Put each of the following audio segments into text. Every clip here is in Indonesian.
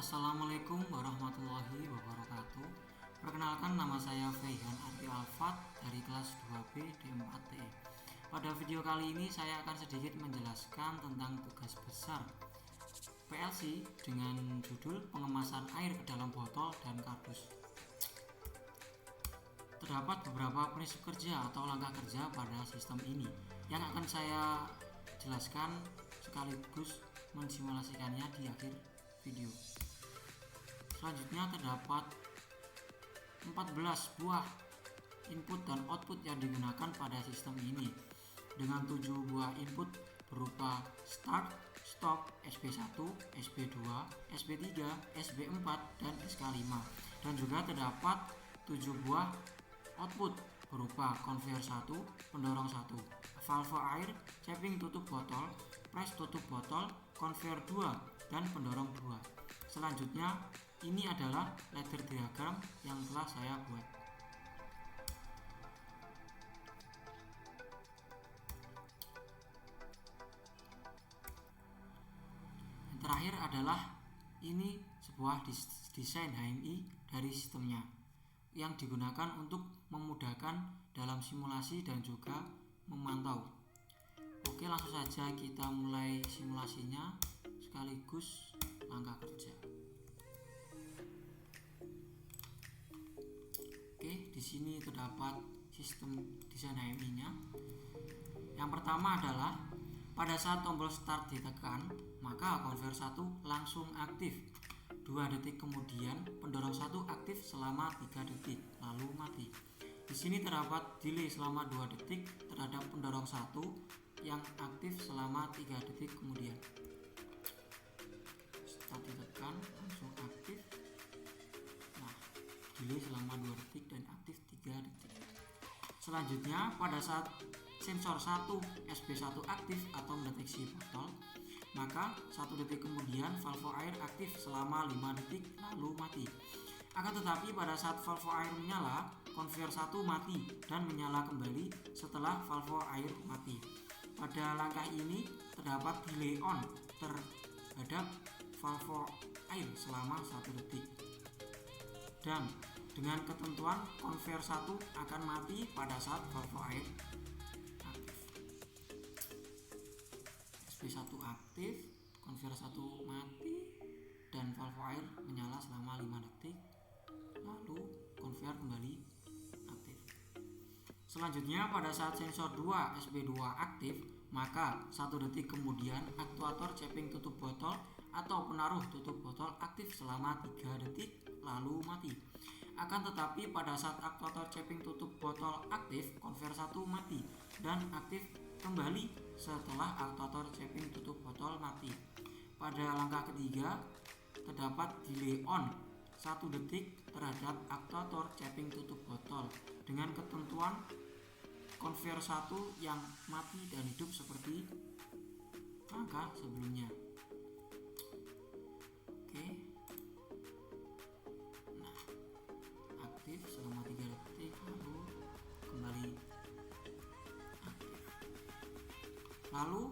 Assalamualaikum warahmatullahi wabarakatuh. Perkenalkan, nama saya Feihan Arti Alfat dari kelas 2B D4TE. Pada video kali ini saya akan sedikit menjelaskan tentang tugas besar PLC dengan judul pengemasan air ke dalam botol dan kardus. Terdapat beberapa prinsip kerja atau langkah kerja pada sistem ini yang akan saya jelaskan sekaligus mensimulasikannya di akhir video. Selanjutnya terdapat 14 buah input dan output yang digunakan pada sistem ini dengan 7 buah input berupa start, stop, SB1, SB2, SB3, SB4, dan SK5, dan juga terdapat 7 buah output berupa conveyor 1, pendorong 1, valve air, capping tutup botol, press tutup botol, conveyor 2, dan pendorong 2. Selanjutnya, ini adalah ladder diagram yang telah saya buat. Yang terakhir adalah ini sebuah desain HMI dari sistemnya yang digunakan untuk memudahkan dalam simulasi dan juga memantau. Oke, langsung saja kita mulai simulasinya sekaligus langkah kerja. Oke, di sini terdapat sistem desain HMI-nya. Yang pertama adalah pada saat tombol start ditekan, maka conveyor 1 langsung aktif. 2 detik kemudian pendorong 1 aktif selama 3 detik lalu mati. Di sini terdapat delay selama 2 detik terhadap pendorong 1 yang aktif selama 3 detik kemudian. Start ditekan langsung aktif. Nah, delay selama 2 detik dan aktif 3 detik. Selanjutnya, pada saat sensor 1 SB1 aktif atau mendeteksi botol, maka 1 detik kemudian valve air aktif selama 5 detik lalu mati. Akan tetapi pada saat valve air menyala, conveyor 1 mati dan menyala kembali setelah valve air mati. Pada langkah ini terdapat delay on terhadap valve air selama 1 detik. Dan dengan ketentuan conveyor 1 akan mati pada saat valve air aktif. SB1 aktif, conveyor 1 mati, dan valve air menyala selama 5 detik, lalu conveyor kembali aktif. Selanjutnya, pada saat sensor 2 SB2 aktif, maka 1 detik kemudian aktuator capping tutup botol atau penaruh tutup botol aktif selama 3 detik lalu mati. Akan tetapi pada saat aktuator capping tutup botol aktif, conveyor 1 mati dan aktif kembali setelah aktuator capping tutup botol mati. Pada langkah ketiga terdapat delay on 1 detik terhadap aktuator capping tutup botol dengan ketentuan conveyor 1 yang mati dan hidup seperti langkah sebelumnya. Oke. Nah, aktif selama 3 detik lalu kembali aktif. Lalu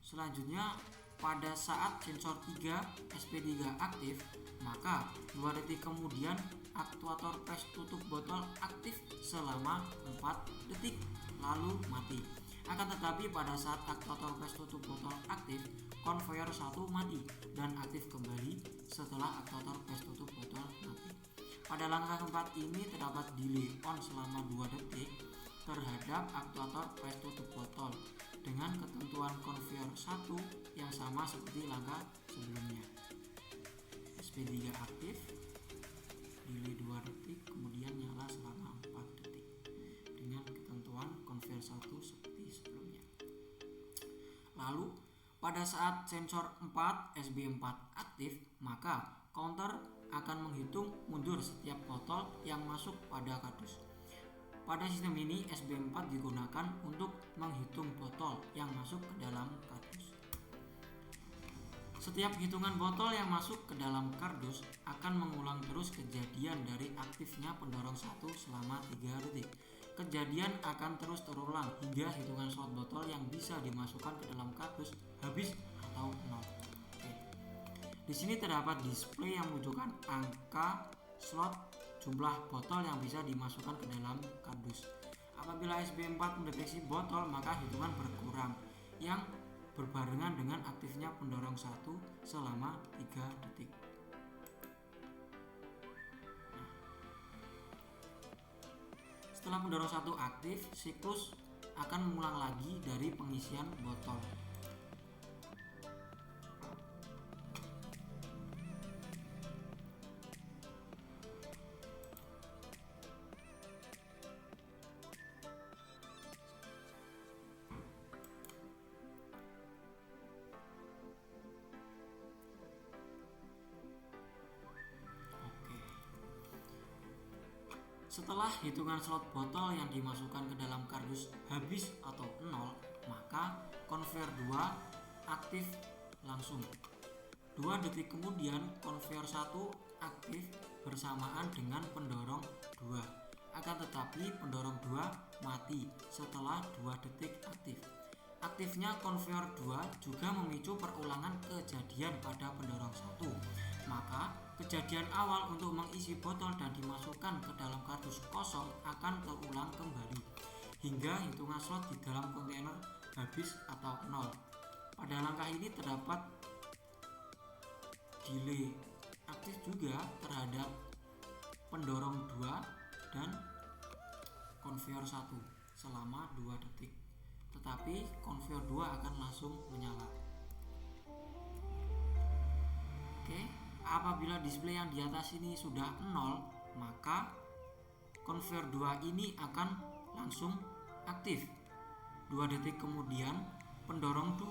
selanjutnya pada saat sensor 3 SP3 aktif, maka 2 detik kemudian aktuator press tutup botol aktif selama 4 detik lalu mati. Akan tetapi pada saat aktuator press tutup botol aktif, conveyor 1 mati dan aktif kembali setelah aktuator press tutup botol mati. Pada langkah keempat ini terdapat delay on selama 2 detik terhadap aktuator press tutup botol dengan ketentuan conveyor 1 yang sama seperti langkah sebelumnya. SP3 aktif, delay 2 detik, kemudian nyala selama 4 detik dengan ketentuan conveyor 1 seperti sebelumnya. Lalu pada saat sensor 4 SB4 aktif, maka counter akan menghitung mundur setiap botol yang masuk pada kardus. Pada sistem ini SB4 digunakan untuk menghitung botol yang masuk ke dalam kardus. Setiap hitungan botol yang masuk ke dalam kardus akan mengulang terus kejadian dari aktifnya pendorong 1 selama 3 detik. Kejadian akan terus terulang hingga hitungan slot botol yang bisa dimasukkan ke dalam kardus habis atau 0. Oke. Di sini terdapat display yang menunjukkan angka slot jumlah botol yang bisa dimasukkan ke dalam kardus. Apabila SB4 mendeteksi botol, maka hitungan berkurang yang berbarengan dengan aktifnya pendorong 1 selama 3 detik. Setelah pendorong 1 aktif, siklus akan mengulang lagi dari pengisian botol. Setelah hitungan slot botol yang dimasukkan ke dalam kardus habis atau 0, maka konveyor 2 aktif langsung. 2 detik kemudian konveyor 1 aktif bersamaan dengan pendorong 2. Akan tetapi pendorong 2 mati setelah 2 detik aktif. Aktifnya konveyor 2 juga memicu perulangan kejadian pada pendorong 1. Maka kejadian awal untuk mengisi botol dan dimasukkan ke dalam kardus kosong akan terulang kembali hingga hitungan slot di dalam kontainer habis atau 0. Pada langkah ini terdapat delay aktif juga terhadap pendorong 2 dan konveyor 1 selama 2 detik. Tetapi konveyor 2 akan langsung menyala. Oke. Apabila display yang di atas ini sudah 0, maka konveyor 2 ini akan langsung aktif. 2 detik kemudian pendorong 2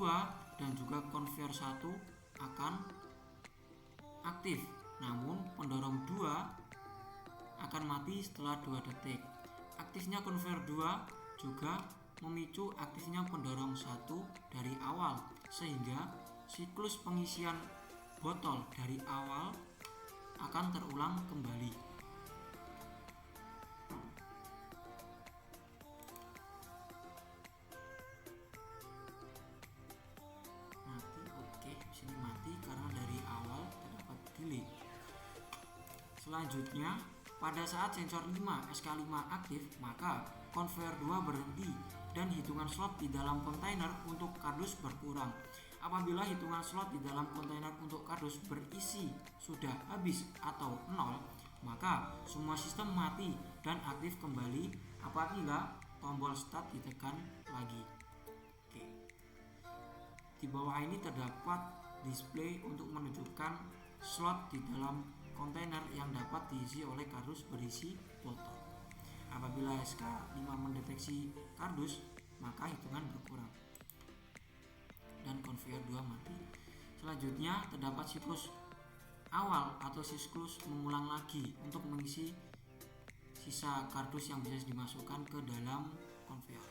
dan juga konveyor 1 akan aktif. Namun pendorong 2 akan mati setelah 2 detik. Aktifnya konveyor 2 juga memicu aktifnya pendorong 1 dari awal sehingga siklus pengisian botol dari awal akan terulang kembali. Mati, oke, sini mati karena dari awal terdapat delay. Selanjutnya, pada saat sensor 5 SK5 aktif, maka konveyor 2 berhenti dan hitungan slot di dalam kontainer untuk kardus berkurang. Apabila hitungan slot di dalam kontainer untuk kardus berisi sudah habis atau 0, maka semua sistem mati dan aktif kembali apabila tombol start ditekan lagi. Oke. Di bawah ini terdapat display untuk menunjukkan slot di dalam kontainer yang dapat diisi oleh kardus berisi botol. Apabila SK5 mendeteksi kardus, maka hitungan berkurang dan konveyor 2 mati. Selanjutnya terdapat siklus awal atau siklus mengulang lagi untuk mengisi sisa kardus yang bisa dimasukkan ke dalam konveyor.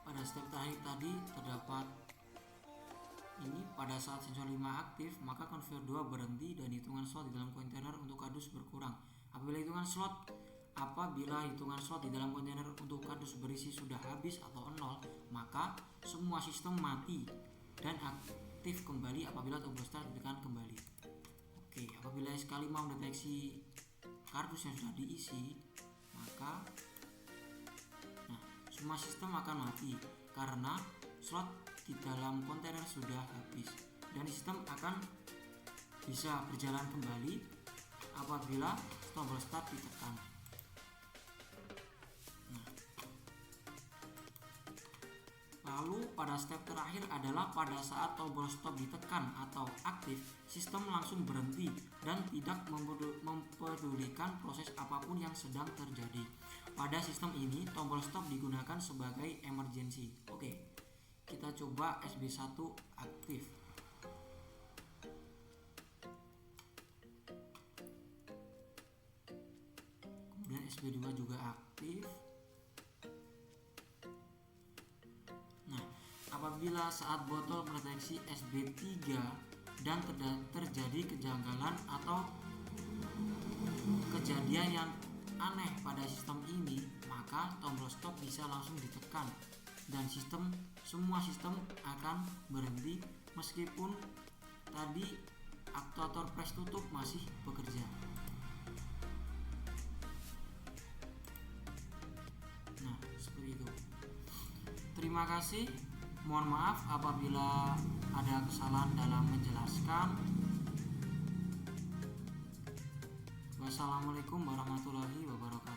Pada step terakhir tadi terdapat ini, pada saat sensor 5 aktif, maka konveyor 2 berhenti dan hitungan slot di dalam kontainer untuk kardus berkurang. Apabila hitungan slot di dalam kontainer untuk kardus berisi sudah habis atau 0, maka semua sistem mati dan aktif kembali apabila tombol start ditekan kembali. Oke, apabila SK5 mendeteksi kardus yang sudah diisi, maka semua sistem akan mati karena slot di dalam kontainer sudah habis dan sistem akan bisa berjalan kembali apabila tombol start ditekan. Lalu pada step terakhir adalah pada saat tombol stop ditekan atau aktif, sistem langsung berhenti dan tidak mempedulikan proses apapun yang sedang terjadi. Pada sistem ini, tombol stop digunakan sebagai emergency. Oke, kita coba SB1 aktif. Kemudian SB2 juga aktif. Apabila saat botol mendeteksi SB3 dan terjadi kejanggalan atau kejadian yang aneh pada sistem ini, maka tombol stop bisa langsung ditekan dan semua sistem akan berhenti meskipun tadi aktuator press tutup masih bekerja. Nah, seperti itu. Terima kasih. Mohon maaf apabila ada kesalahan dalam menjelaskan. Wassalamualaikum warahmatullahi wabarakatuh.